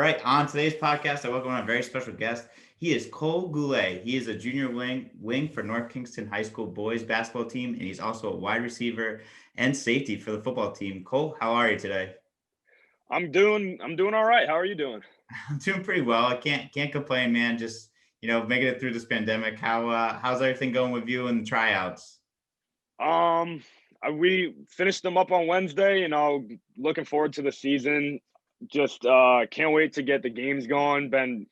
right, on today's podcast, I welcome on a very special guest. He is Cole Goulet. He is a junior wing for North Kingstown High School boys basketball team, and he's also a wide receiver and safety for the football team. Cole, how are you today? I'm doing all right. How are you doing? I'm doing pretty well. I can't complain, man. Just making it through this pandemic. How's everything going with you and the tryouts? Um, we finished them up on Wednesday, looking forward to the season. Just can't wait to get the games going. Been,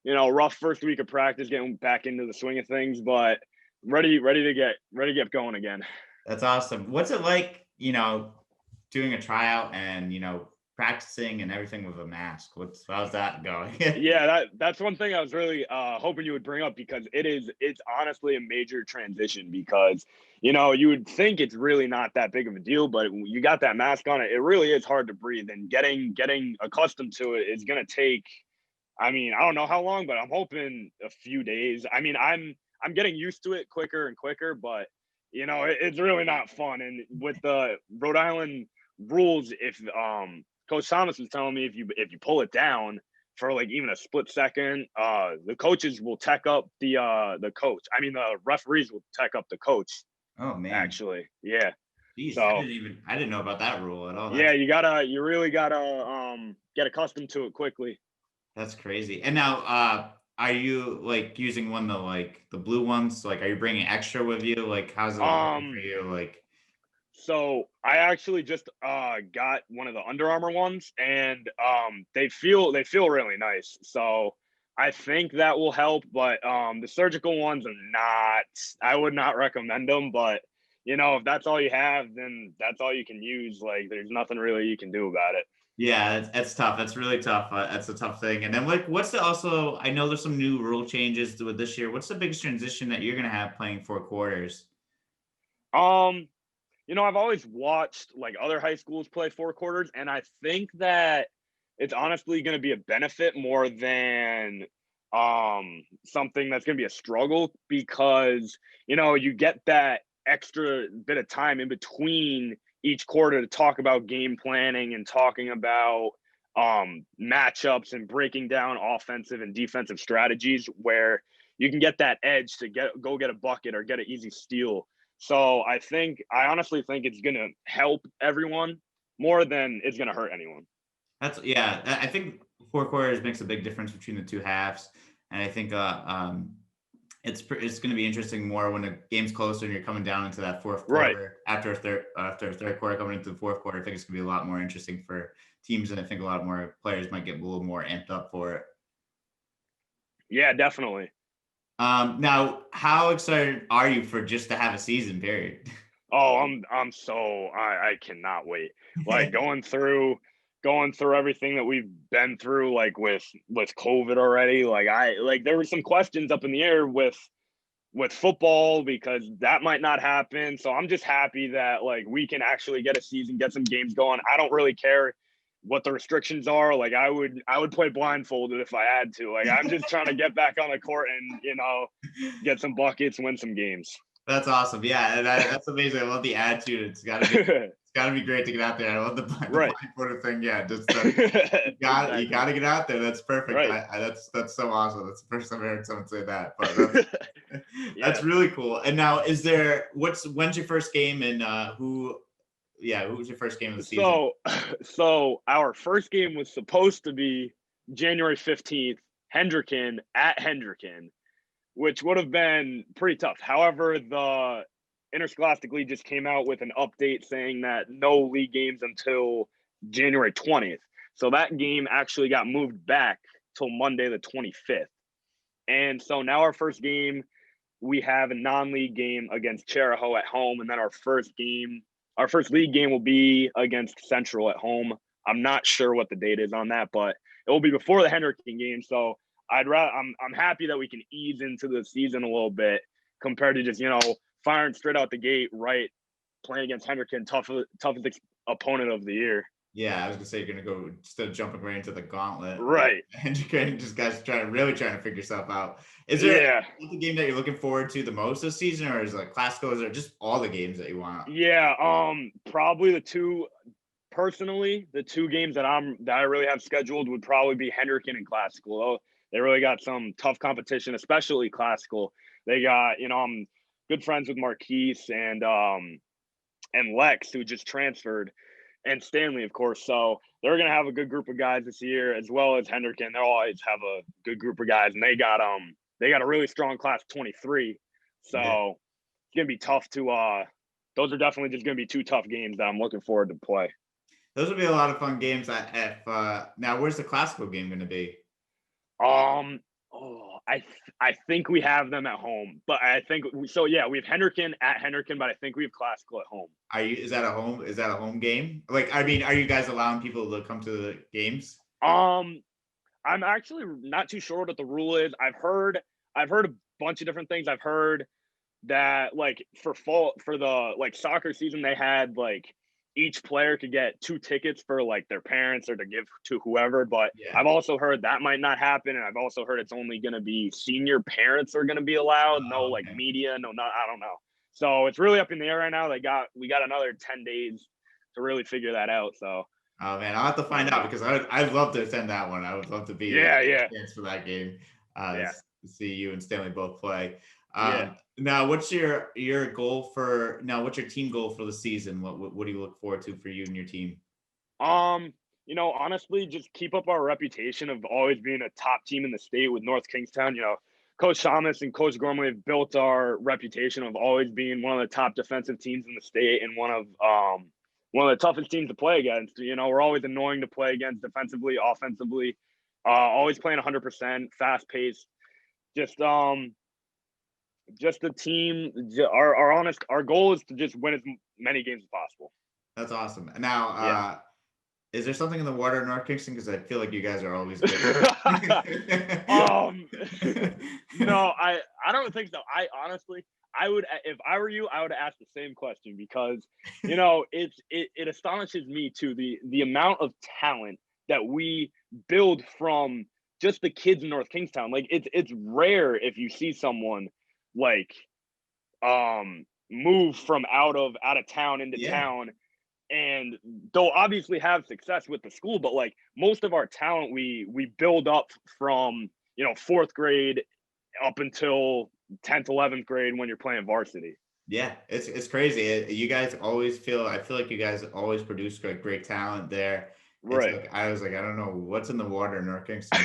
rough first week of practice, getting back into the swing of things, but ready to get going again. That's awesome. What's it like, doing a tryout and practicing and everything with a mask? How's that going? Yeah, that's one thing I was really hoping you would bring up because it's honestly a major transition because you would think it's really not that big of a deal, but you got that mask on it really is hard to breathe, and getting accustomed to it is going to take, I mean, I don't know how long, but I'm hoping a few days. I mean, I'm getting used to it quicker and quicker, but it's really not fun. And with the Rhode Island rules, if Coach Thomas was telling me if you pull it down for like even a split second, the coaches will tech up the coach. I mean, the referees will tech up the coach. Oh man. Actually, yeah. Jeez, So I didn't know about that rule at all. yeah, you really gotta get accustomed to it quickly. That's crazy. And now, are you like using one of the blue ones? Like, are you bringing extra with you? Like, how's it working for Um, you? Like, So I actually just got one of the Under Armour ones, and they feel really nice. So I think that will help. But the surgical ones are not. I would not recommend them. But if that's all you have, then that's all you can use. Like there's nothing really you can do about it. yeah, that's tough. That's really tough. That's a tough thing. And then, like, what's the also? I know there's some new rule changes with this year. What's the biggest transition that you're gonna have playing four quarters? Um, I've always watched like other high schools play four quarters, and I think that it's honestly going to be a benefit more than something that's going to be a struggle because you get that extra bit of time in between each quarter to talk about game planning and talking about matchups and breaking down offensive and defensive strategies where you can get that edge to go get a bucket or get an easy steal. So I honestly think it's going to help everyone more than it's going to hurt anyone. That's yeah. I think four quarters makes a big difference between the two halves, and I think it's going to be interesting more when the game's closer and you're coming down into that fourth Right. quarter after a third quarter coming into the fourth quarter. I think it's going to be a lot more interesting for teams, and I think a lot more players might get a little more amped up for it. Yeah, definitely. Now, how excited are you for just to have a season period? Oh, I cannot wait. Like going through everything that we've been through, like with COVID already. Like there were some questions up in the air with football because that might not happen. So I'm just happy that like we can actually get a season, get some games going. I don't really care what the restrictions are. Like I would play blindfolded if I had to. Like I'm just trying to get back on the court and get some buckets, win some games. That's awesome. Yeah, and that's amazing. I love the attitude. It's gotta be great to get out there. I love the Right. blindfolded thing. Yeah, just you Exactly. gotta get out there. That's perfect. Right. That's so awesome. That's the first time I heard someone say that. But that's Yeah. that's really cool. And now, when's your first game and who? Yeah, who was your first game of the season? So so our first game was supposed to be January 15th, Hendricken at Hendricken, which would have been pretty tough. However, the Interscholastic League just came out with an update saying that no league games until January 20th. So that game actually got moved back till Monday the 25th. And so now our first game, we have a non-league game against Cheraho at home, and then our first league game will be against Central at home. I'm not sure what the date is on that, but it will be before the Hendricken game. So I'm happy that we can ease into the season a little bit compared to just firing straight out the gate, right? Playing against Hendricken, toughest opponent of the year. Yeah, I was gonna say you're gonna go instead of jumping right into the gauntlet, Right. and you're gonna just guys trying to figure yourself out. Is there Yeah. the game that you're looking forward to the most this season, or is it like Classicals, or just all the games that you want? Yeah. Probably the two personally, the two games that I really have scheduled would probably be Hendricken and Classical. Oh, they really got some tough competition, especially Classical. They got, I'm good friends with Marquise and Lex, who just transferred, and Stanley, of course. So they're gonna have a good group of guys this year, as well as Hendricken. They'll always have a good group of guys, and they got a really strong class 23. So Yeah. it's gonna be tough to those are definitely just gonna be two tough games that I'm looking forward to play. Those would be a lot of fun games. Now, where's the Classical game going to be? Um, I think we have them at home, but I think so. Yeah, we have Hendricken at Hendricken, but I think we have Classical at home. Is that a home? Is that a home game? Like, I mean, are you guys allowing people to come to the games? Um, I'm actually not too sure what the rule is. I've heard a bunch of different things. I've heard that like for the like soccer season, they had like each player could get 2 tickets for like their parents or to give to whoever. But Yeah. I've also heard that might not happen, and I've also heard it's only going to be senior parents are going to be allowed. No, Oh, like okay. media, no, not I don't know. So it's really up in the air right now. We got another 10 days to really figure that out. So Oh man, I'll have to find out because I'd love to attend that one. I would love to be yeah, yeah, a chance for that game. yeah, See you and Stanley both play. yeah. Now, what's your goal for now? What's your team goal for the season? What do you look forward to for you and your team? Um, honestly, just keep up our reputation of always being a top team in the state with North Kingstown. Coach Thomas and Coach Gormley have built our reputation of always being one of the top defensive teams in the state and one of the toughest teams to play against. We're always annoying to play against defensively, offensively, always playing 100%, fast paced. Just just the team. Our goal is to just win as many games as possible. That's awesome. Now, Yeah. is there something in the water in North Kingston? Because I feel like you guys are always good. um, no, I don't think so. I honestly, I would if I were you, I would ask the same question because it astonishes me too the amount of talent that we build from just the kids in North Kingstown. Like it's rare if you see someone like move from out of town into Yeah. town, and they'll obviously have success with the school, but like most of our talent we build up from fourth grade up until 10th 11th grade when you're playing varsity. Yeah, it's crazy. You guys always I feel like you guys always produce great talent there. It's Right. like I was like, I don't know what's in the water in North Kingston.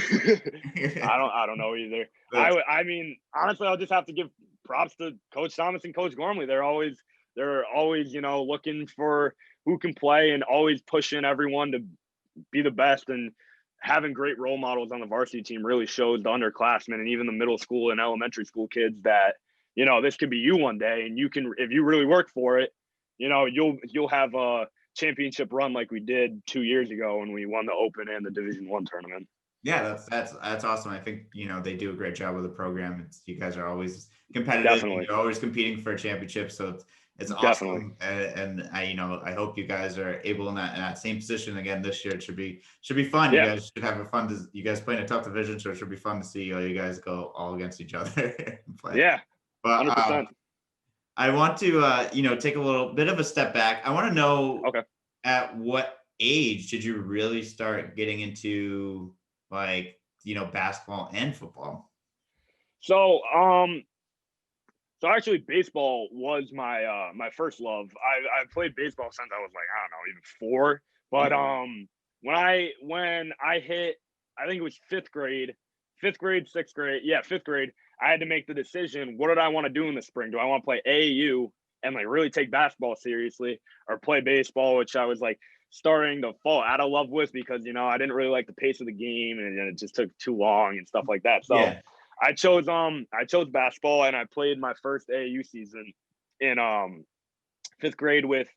I don't know either. That's I mean, honestly, I'll just have to give props to Coach Thomas and Coach Gormley. They're always looking for who can play and always pushing everyone to be the best, and having great role models on the varsity team really shows the underclassmen and even the middle school and elementary school kids that this could be you one day, and you can, if you really work for it, you'll have a championship run like we did 2 years ago when we won the Open and the Division 1 tournament. yeah, that's awesome. I think they do a great job with the program. You guys are always competitive. Definitely, You're always competing for a championship, so it's definitely. awesome. And I hope you guys are able in that same position again this year. It should be fun. You Yeah, guys should have a fun. You guys play in a tough division, so it should be fun to see you guys go all against each other and play. yeah, But 100%. I want to take a little bit of a step back. I want to know Okay. at what age did you really start getting into like basketball and football? So, so actually, baseball was my first love. I played baseball since I was like, I don't know, even 4. But when I hit, I think it was fifth grade, 6th grade, yeah, 5th grade, I had to make the decision. What did I want to do in the spring? Do I want to play AAU and like really take basketball seriously, or play baseball, which I was like starting to fall out of love with because I didn't really like the pace of the game, and it just took too long and stuff like that. So Yeah. I chose basketball, and I played my first AAU season in 5th grade with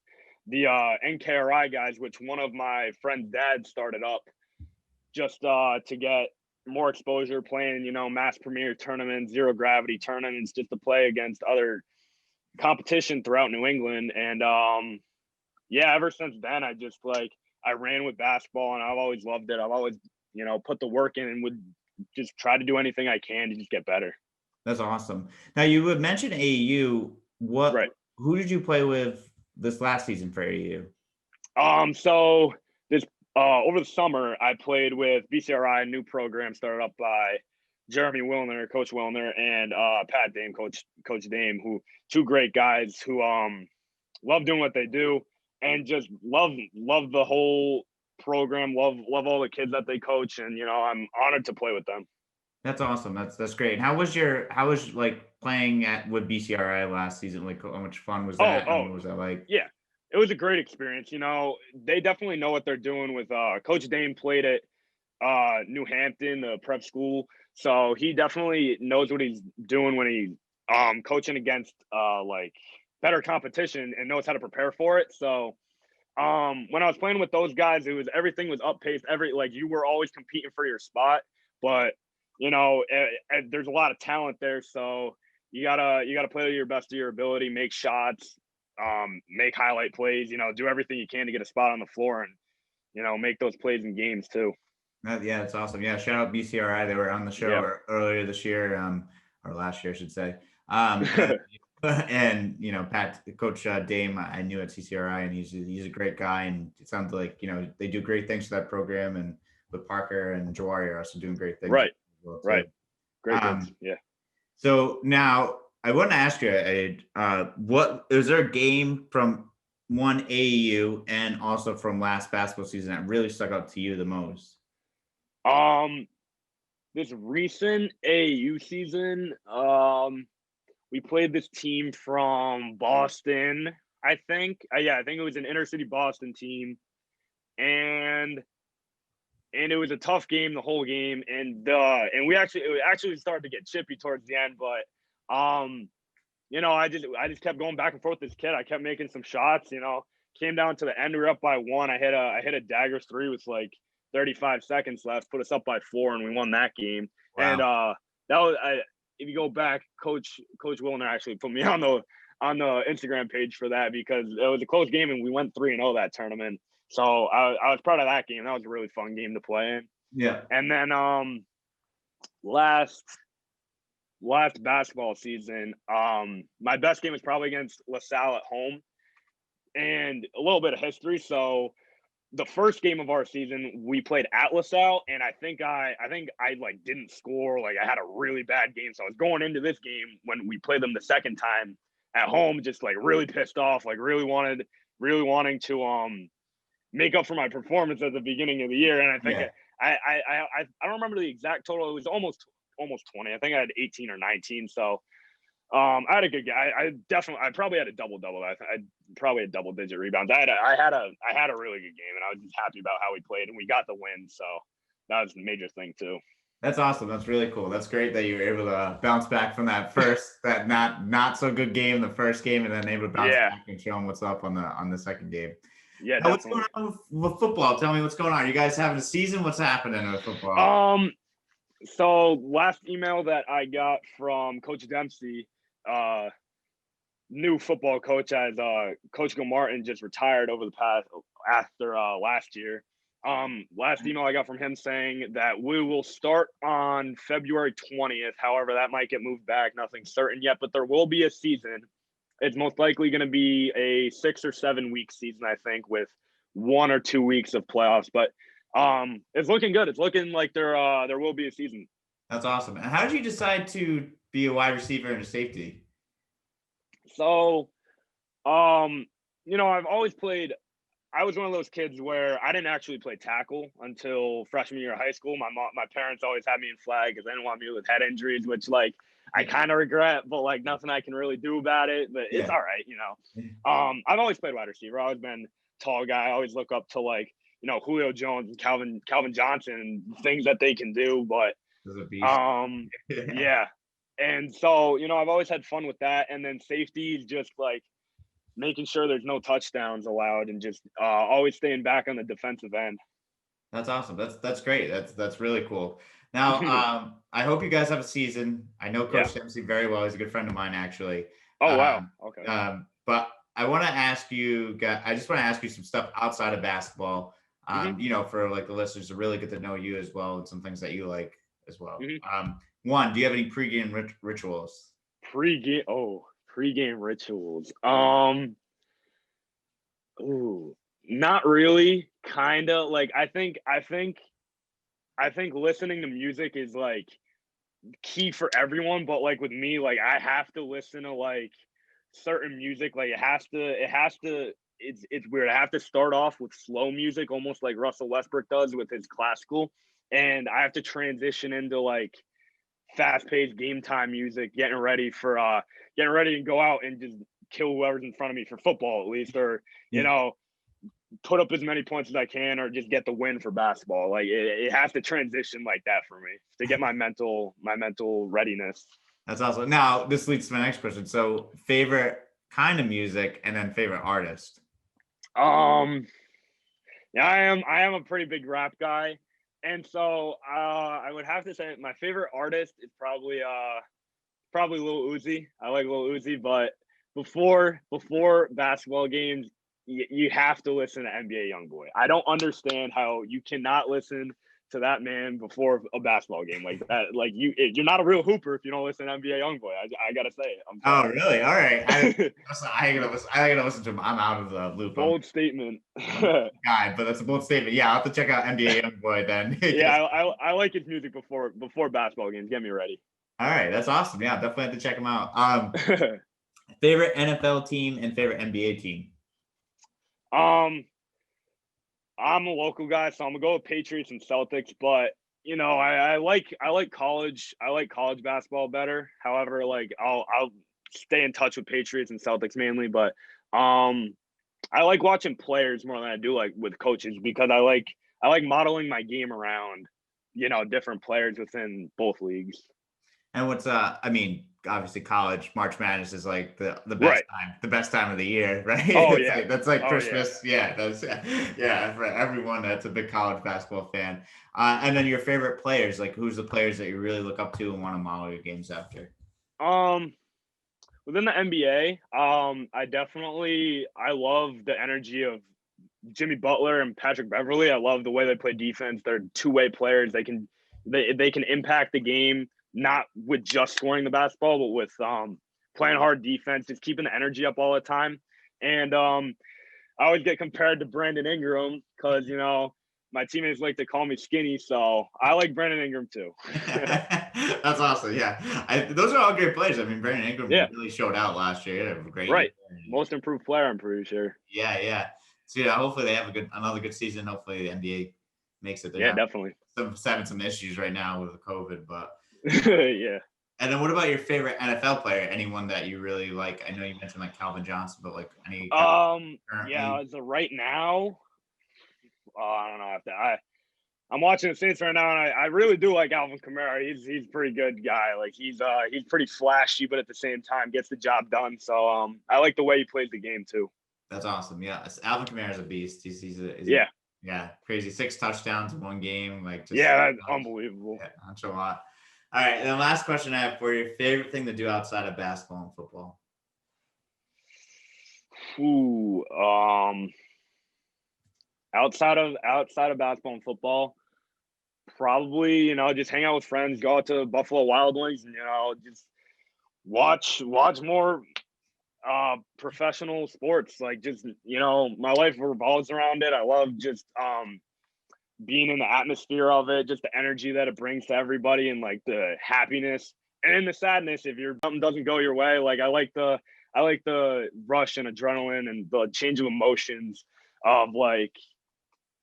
the NKRI guys, which one of my friend's dad started up just to get more exposure, playing mass premier tournaments, zero gravity tournaments, just to play against other competition throughout New England. And yeah, ever since then I ran with basketball, and I've always loved it. I've always put the work in and would just try to do anything I can to just get better. That's awesome. Now you would mention AAU. Right. Who did you play with this last season for AAU? So this over the summer, I played with BCRI, a new program started up by Jeremy Wilner, Coach Wilner, and Pat Dame, Coach Dame, who two great guys who love doing what they do and just love the whole program, love all the kids that they coach, and I'm honored to play with them. That's awesome. That's great. And how was like playing with BCRI last season? Like how much fun was that? And Oh, what was that like? yeah. It was a great experience. They definitely know what they're doing with Coach Dame played at New Hampton, the prep school. So he definitely knows what he's doing when he's coaching against like better competition and knows how to prepare for it. So when I was playing with those guys, everything was up paced. Like you were always competing for your spot, but there's a lot of talent there. So you gotta play to your best of your ability, make shots, make highlight plays. Do everything you can to get a spot on the floor and make those plays in games too. Yeah, it's awesome. Yeah, shout out BCRI. They were on the show Yeah. earlier this year, or last year, I should say. And Pat, Coach Dame, I knew at CCRI, and he's a great guy, and it sounds like they do great things for that program, and with Parker and Jawari are also doing great things. Right. As well, Right. too. Great kids. Yeah. So now I want to ask you, what is there a game from one AAU and also from last basketball season that really stuck out to you the most? This recent AAU season, we played this team from Boston, I think. Yeah, I think it was an inner city Boston team, and it was a tough game the whole game, and it actually started to get chippy towards the end, but I just kept going back and forth with this kid. I kept making some shots. Came down to the end. We were up by one. I hit a dagger three with like 35 seconds left, put us up by 4, and we won that game. Wow. And that was if you go back, Coach Wilner actually put me on the Instagram page for that because it was a close game and we went 3-0 that tournament. So I was proud of that game. That was a really fun game to play in. Yeah. And then last basketball season, my best game was probably against LaSalle at home, and a little bit of history. So the first game of our season, we played at LaSalle, and I think I like didn't score. Like I had a really bad game, so I was going into this game when we played them the second time at home, just like really pissed off, like really wanting to make up for my performance at the beginning of the year. And I think I don't remember the exact total. It was almost 20. I think I had 18 or 19. So I had a good game. I probably had a double-double. I probably had double-digit rebounds. I had a really good game, and I was just happy about how we played, and we got the win. So that was the major thing too. That's awesome. That's really cool. That's great that you were able to bounce back from that that not so good game, the first game, and then able to bounce back and show them what's up on the second game. Yeah, what's going on with football? Tell me what's going on. Are you guys having a season? What's happening with football? So last email that I got from Coach Dempsey, new football coach, as Coach Gilmartin just retired after last year. Last email I got from him saying that we will start on February 20th. However, that might get moved back. Nothing's certain yet, but there will be a season. It's most likely going to be a 6 or 7 week season, I think, with 1 or 2 weeks of playoffs. But it's looking good. It's looking like there will be a season. That's awesome. And how did you decide to be a wide receiver and a safety? So, I've always played. I was one of those kids where I didn't actually play tackle until freshman year of high school. My parents always had me in flag because they didn't want me with head injuries, which I kind of regret, but nothing I can really do about it. But it's all right, I've always played wide receiver. I've always been a tall guy. I always look up to Julio Jones and Calvin Johnson and things that they can do. But yeah. And so I've always had fun with that. And then safety is just making sure there's no touchdowns allowed and just always staying back on the defensive end. That's awesome. That's great. That's really cool. Now, I hope you guys have a season. I know Coach Dempsey very well. He's a good friend of mine, actually. Oh, wow. Okay. But I want to ask you, I just want to ask you some stuff outside of basketball, for the listeners to really get to know you as well and some things that you like as well. One, do you have any pregame rituals? Pregame rituals. Not really. Kind of like I think listening to music is like key for everyone, but like with me, like I have to listen to like certain music. Like it's weird. I have to start off with slow music, almost like Russell Westbrook does with his classical, and I have to transition into like fast-paced game time music, getting ready and go out and just kill whoever's in front of me for football at least, or you Yeah. know, put up as many points as I can, or just get the win for basketball. Like it has to transition like that for me to get my mental readiness. That's awesome. Now, this leads to my next question. So, favorite kind of music and then favorite artist. Um, yeah, I am a pretty big rap guy, and so I would have to say my favorite artist is probably Lil Uzi. I like Lil Uzi, but before basketball games, you have to listen to NBA YoungBoy. I don't understand how you cannot listen to that man before a basketball game like that. Like you're not a real hooper if you don't listen to NBA YoungBoy. I gotta say it. I'm Oh, sorry. really? All right. I gotta listen to him. I'm out of the loop. Bold statement. I'm a guy, but that's a bold statement. Yeah, I'll have to check out NBA YoungBoy then. Yeah, I like his music before basketball games. Get me ready. All right, that's awesome. Yeah, definitely have to check him out. Favorite NFL team and favorite NBA team. um, I'm a local guy, so I'm gonna go with Patriots and Celtics. But I like college basketball better. However, like I'll stay in touch with Patriots and Celtics mainly. But um, I like watching players more than I do like with coaches because I like modeling my game around different players within both leagues. And what's I mean, obviously college March Madness is like Right. the best time of the year, right? Oh It's yeah. like, that's like Oh yeah. Christmas. Yeah, that's yeah, for everyone that's a big college basketball fan. And then your favorite players, like who's the players that you really look up to and want to model your games after? Um, Within the NBA, I love the energy of Jimmy Butler and Patrick Beverly. I love the way they play defense. They're two-way players. They can impact the game not with just scoring the basketball, but with playing hard defense, just keeping the energy up all the time. And I always get compared to Brandon Ingram because my teammates like to call me skinny, so I like Brandon Ingram too. That's awesome. Yeah, those are all great players. I mean, Brandon Ingram Yeah, really showed out last year. He had a great year. right. Most improved player, I'm pretty sure. Yeah, yeah. So yeah, hopefully they have another good season. Hopefully the NBA makes it. Yeah, definitely. Having some issues right now with the COVID, but Yeah. and then what about your favorite NFL player? Anyone that you really like? I know you mentioned like Calvin Johnson, but like any Yeah, as of right now, I don't know if I'm watching the Saints right now, and I really do like Alvin Kamara. He's a pretty good guy. Like he's pretty flashy, but at the same time gets the job done. So I like the way he plays the game too. That's awesome. Yeah, Alvin Kamara is a beast. Yeah. Yeah, crazy. 6 touchdowns in one game. Like just Yeah, that's unbelievable. Yeah, that's a lot. All right, and then last question I have for you: favorite thing to do outside of basketball and football? Ooh, outside of basketball and football, probably just hang out with friends, go out to Buffalo Wild Wings, and just watch more professional sports. Like just my life revolves around it. I love just being in the atmosphere of it, just the energy that it brings to everybody, and like the happiness and the sadness if something doesn't go your way. Like I like the rush and adrenaline and the change of emotions of like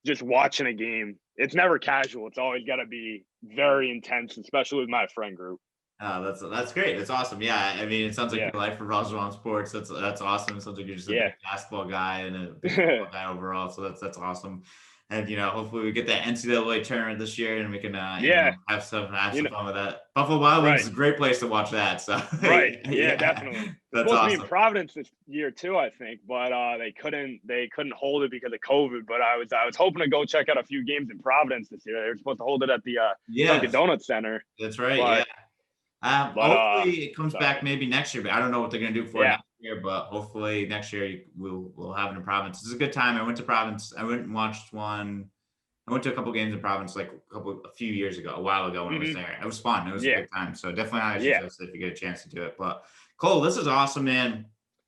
just watching a game. It's never casual. It's always got to be very intense, especially with my friend group. Oh, that's great. That's awesome. Yeah, I mean, it sounds like Yeah. your life revolves around sports. That's awesome. It sounds like you're just a Yeah. big basketball guy and a big football guy overall. So that's awesome. And hopefully we get that NCAA tournament this year, and we can have some fun with that. Buffalo Wild Wings is a great place to watch that. So right, yeah, definitely. That's supposed awesome. to be in Providence this year too, I think, but they couldn't hold it because of COVID. But I was hoping to go check out a few games in Providence this year. They were supposed to hold it at the Dunkin' Donuts Center. That's right. But, yeah. Hopefully it comes back maybe next year, but I don't know what they're gonna do for next year. But hopefully next year we'll have it in Providence. It's a good time. I went to Providence. I went and watched one. I went to a couple games in Providence like a few years ago, a while ago when I was there. It was fun. It was a good time. So definitely highly suggest if you get a chance to do it. But Cole, this is awesome, man.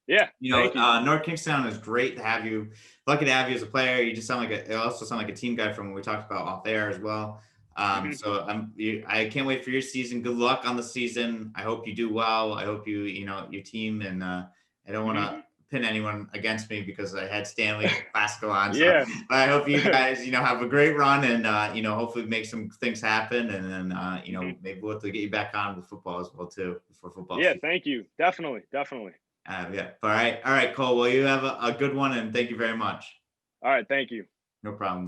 Yeah, thank you. North Kingstown is great to have you. Lucky to have you as a player. You just sound like you also sound like a team guy from what we talked about off air as well. Mhm, I can't wait for your season. Good luck on the season. I hope you do well. I hope your team, and I don't want mhm. to pin anyone against me because I had Stanley Classical on. So, Yeah. but I hope you guys, have a great run, and hopefully make some things happen, and then Mhm. maybe we'll have to get you back on with football as well too before football Yeah, season. thank you. Definitely, definitely. Yeah. All right, Cole. Well, you have a good one, and thank you very much. All right, thank you. No problem.